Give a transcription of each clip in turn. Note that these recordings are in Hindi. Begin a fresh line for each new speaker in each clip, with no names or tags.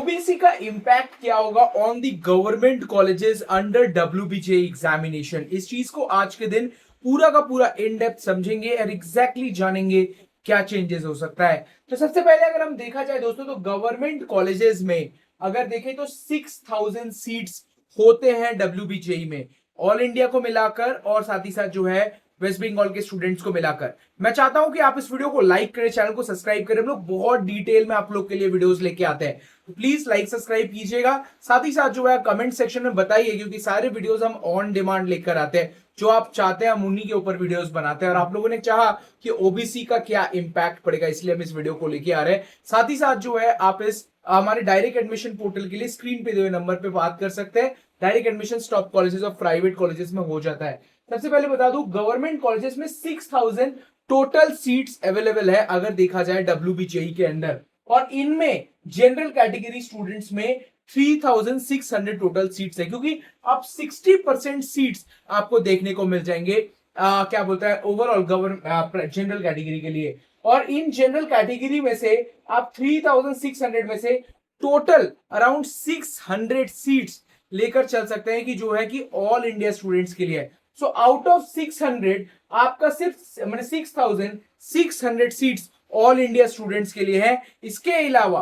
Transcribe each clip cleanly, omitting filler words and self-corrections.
ओबीसी का इम्पैक्ट क्या होगा on the government colleges under WBJE examination, इस चीज को आज के दिन पूरा का पूरा इन डेप्थ समझेंगे और एग्जैक्टली जानेंगे क्या चेंजेस हो सकता है। तो सबसे पहले अगर हम देखा जाए दोस्तों, तो गवर्नमेंट कॉलेजेस में अगर देखें तो 6000 सीट्स होते हैं डब्ल्यूबीजेई में, ऑल इंडिया को मिलाकर और साथ ही साथ जो है वेस्ट बंगाल के स्टूडेंट्स को मिलाकर। मैं चाहता हूं कि आप इस वीडियो को लाइक करें, चैनल को सब्सक्राइब करें, हम लोग बहुत डिटेल में आप लोग के लिए वीडियोस लेके आते हैं, तो प्लीज लाइक सब्सक्राइब कीजिएगा। साथ ही साथ जो है कमेंट सेक्शन में बताइए, क्योंकि सारे वीडियोस हम ऑन डिमांड लेकर आते हैं, जो आप चाहते हैं हम उन्हीं के ऊपर वीडियोस बनाते हैं। और आप लोगों ने चाहा कि ओबीसी का क्या इंपैक्ट पड़ेगा, इसलिए हम इस वीडियो को लेके आ रहे हैं। साथ ही साथ जो है आप इस हमारे डायरेक्ट एडमिशन पोर्टल के लिए स्क्रीन पे दिए हुए नंबर पे बात कर सकते हैं। डायरेक्ट एडमिशन टॉप कॉलेजेस और प्राइवेट कॉलेजेस में हो जाता है। सबसे पहले बता दूं, गवर्नमेंट कॉलेजेस में 6000 टोटल सीट्स अवेलेबल है अगर देखा जाए डब्ल्यूबीजेई के अंदर, और इनमें जनरल कैटेगरी स्टूडेंट्स में 3600 टोटल सीट्स है, क्योंकि अब 60% सीट्स आपको देखने को मिल जाएंगे क्या बोलता है ओवरऑल गवर्नमेंट जनरल कैटेगरी के लिए। और इन जनरल कैटेगरी में से आप 3600 में से टोटल अराउंड 600 सीट्स लेकर चल सकते हैं, कि जो है कि ऑल इंडिया स्टूडेंट्स के लिए। सो आउट ऑफ 600 आपका सिर्फ मैंने 6600 सीट्स ऑल इंडिया स्टूडेंट्स के लिए है। इसके अलावा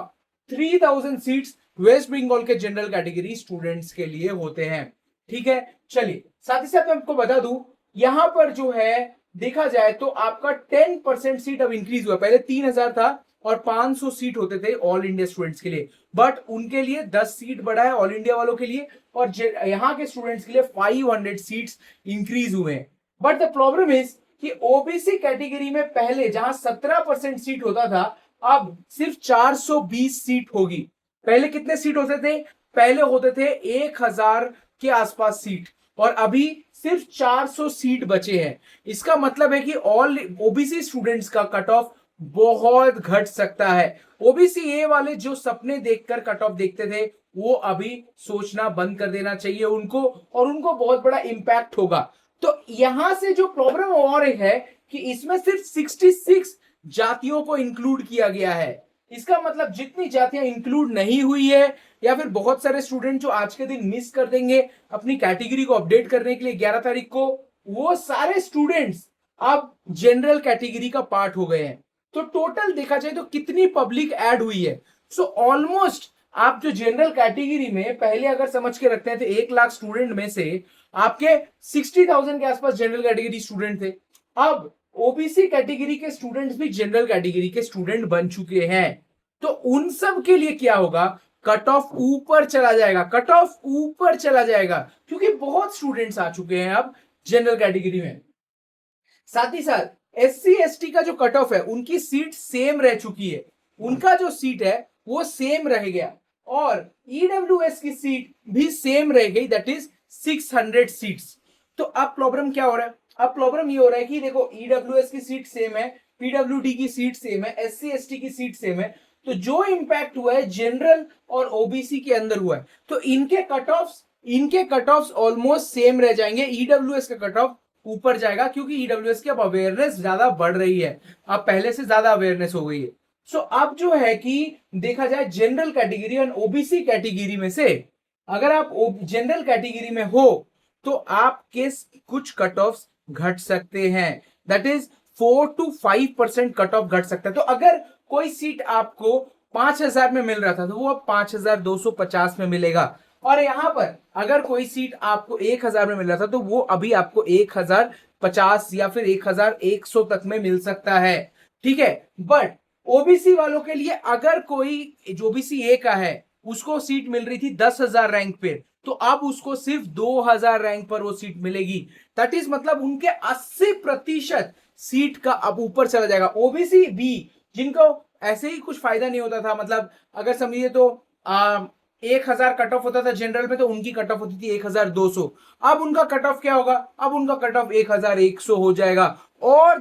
3000 सीट्स वेस्ट बंगाल के जनरल कैटेगरी स्टूडेंट्स के लिए होते हैं। ठीक है, चलिए साथ ही साथ मैं आपको बता दूं, यहां पर जो है देखा जाए तो आपका 10% सीट अब इंक्रीज हुआ। पहले 3000 था और 500 सीट होते थे ऑल इंडिया स्टूडेंट्स के लिए, बट उनके लिए 10 सीट बढ़ा है ऑल इंडिया वालों के लिए, और यहां के स्टूडेंट्स के लिए 500 सीट्स इंक्रीज हुए हैं। बट द प्रॉब्लम इज कि ओबीसी कैटेगरी में पहले जहां 17% सीट होता था, अब सिर्फ 420 सीट होगी। पहले कितने सीट होते थे? पहले होते थे 1000 के आसपास सीट, और अभी सिर्फ 400 सीट बचे हैं। इसका मतलब है कि ऑल ओबीसी स्टूडेंट्स का कट ऑफ बहुत घट सकता है। ओबीसी ए वाले जो सपने देखकर कट ऑफ देखते थे, वो अभी सोचना बंद कर देना चाहिए उनको, और उनको बहुत बड़ा इंपैक्ट होगा। तो यहां से जो प्रॉब्लम और एक है कि इसमें सिर्फ 66 जातियों को इंक्लूड किया गया है। इसका मतलब जितनी जातियां इंक्लूड नहीं हुई है, या फिर बहुत सारे स्टूडेंट जो आज के दिन मिस कर देंगे अपनी कैटेगरी को अपडेट करने के लिए 11 तारीख को, वो सारे स्टूडेंट्स अब जनरल कैटेगरी का पार्ट हो गए हैं। तो टोटल देखा जाए तो कितनी पब्लिक ऐड हुई है? सो ऑलमोस्ट आप जो जनरल कैटेगरी में पहले अगर समझ के रखते हैं तो 1 लाख स्टूडेंट में से आपके 60,000 के आसपास जनरल कैटेगरी स्टूडेंट थे। अब ओबीसी कैटेगरी के स्टूडेंट्स भी जनरल कैटेगरी के स्टूडेंट बन चुके हैं। तो उन सब के लिए क्या होगा? कट ऑफ ऊपर चला जाएगा, कट ऑफ ऊपर चला जाएगा, क्योंकि बहुत स्टूडेंट्स आ चुके हैं अब जनरल कैटेगरी में। साथ ही साथ एससी एसटी का जो कट ऑफ है, उनकी सीट सेम रह चुकी है, उनका जो सीट है वो सेम रह गया, और ईडब्ल्यूएस की सीट भी सेम रह गई, दैट इज 600 सीट्स। तो अब प्रॉब्लम क्या हो रहा है? अब प्रॉब्लम ये हो रहा है कि देखो, ईडब्ल्यूएस की सीट सेम है, पीडब्ल्यूडी की सीट सेम है, एससी एसटी की सीट सेम है, तो जो इंपैक्ट हुआ है जनरल और ओबीसी के अंदर हुआ है, तो इनके कट ऑफ्स ऑलमोस्ट सेम रह जाएंगे। ईडब्ल्यूएस का कट ऑफ ऊपर जाएगा, क्योंकि ईडब्ल्यूएस की अब अवेयरनेस ज्यादा बढ़ रही है, अब पहले से ज्यादा अवेयरनेस हो गई है। सो अब जो है कि देखा जाए जनरल कैटेगरी और ओबीसी कैटेगरी में से, अगर आप जनरल कैटेगरी में हो तो आपके कुछ कट ऑफ घट सकते हैं, that is 4 to 5% cut off घट सकता है। तो अगर कोई सीट आपको 5000 में मिल रहा था, तो वो अब 5250 में मिलेगा। और यहां पर अगर कोई सीट आपको 1000 में मिल रहा था, तो वो अभी आपको 1050 या फिर 1100 तक में मिल सकता है। ठीक है, बट ओबीसी वालों के लिए अगर कोई जो ओबीसी ए का है, उसको सीट मिल रही थी 10,000 रैंक पे, तो अब उसको सिर्फ 2000 रैंक पर वो सीट मिलेगी। दैट इज मतलब उनके 80% सीट का अब ऊपर चला जाएगा। ओबीसी बी जिनको ऐसे ही कुछ फायदा नहीं होता था, मतलब अगर समझिए तो 1000 कट ऑफ होता था जनरल में, तो उनकी कट ऑफ होती थी 1200। अब उनका कट ऑफ क्या होगा? अब उनका कट ऑफ 1100 हो जाएगा, और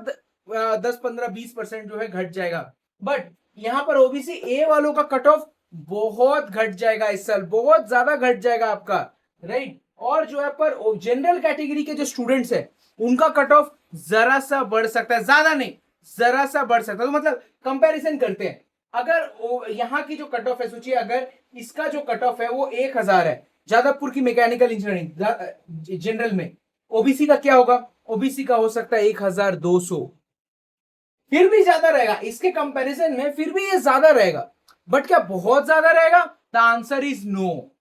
10 15 20% जो है घट जाएगा। बट यहां पर ओबीसी ए वालों का कट ऑफ बहुत घट जाएगा, इस साल बहुत ज्यादा घट जाएगा आपका, राइट। और जो है पर जनरल कैटेगरी के जो स्टूडेंट्स है, उनका कट ऑफ जरा सा बढ़ सकता है, ज्यादा नहीं, जरा सा बढ़ सकता है। तो मतलब कंपैरिजन करते हैं, अगर यहां की जो कट ऑफ है, सोचिए अगर इसका जो कट ऑफ है वो 1000 है, जादवपुर की मैकेनिकल इंजीनियरिंग जनरल में। ओबीसी का क्या होगा? ओबीसी का हो सकता है 1200, फिर भी ज्यादा रहेगा इसके कंपैरिजन में, फिर भी ये ज्यादा रहेगा। बट क्या बहुत ज्यादा रहेगा? The answer is no.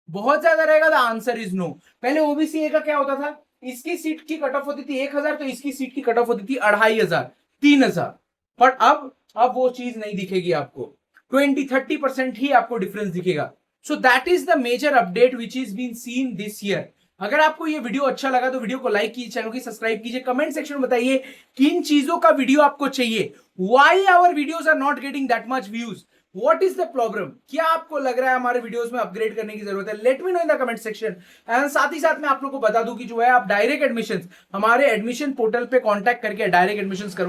बहुत ज्यादा रहेगा? The answer is no. पहले ओबीसी ए का क्या होता था? इसकी सीट की कट ऑफ होती थी 1000, तो इसकी सीट की कट ऑफ होती थी 2500, 3000। बट अब वो चीज नहीं दिखेगी आपको, 20-30% ही आपको डिफरेंस दिखेगा। So that is the major update which is been seen this year. अगर आपको ये वीडियो अच्छा लगा तो वीडियो को लाइक कीजिए, चैनल की सब्सक्राइब कीजिए, कमेंट सेक्शन में बताइए किन चीजों का वीडियो आपको चाहिए। Why our videos are not getting that much views? What is the problem? क्या आपको लग रहा है हमारे वीडियोस में अपग्रेड करने की जरूरत है? Let me know in the comment section. And साथ ही साथ मैं आप लोगों को बता दूं कि जो है आप डायरेक्ट एडमिशन हमारे एडमिशन पोर्टल पे कांटेक्ट करके डायरेक्ट एडमिशन करवा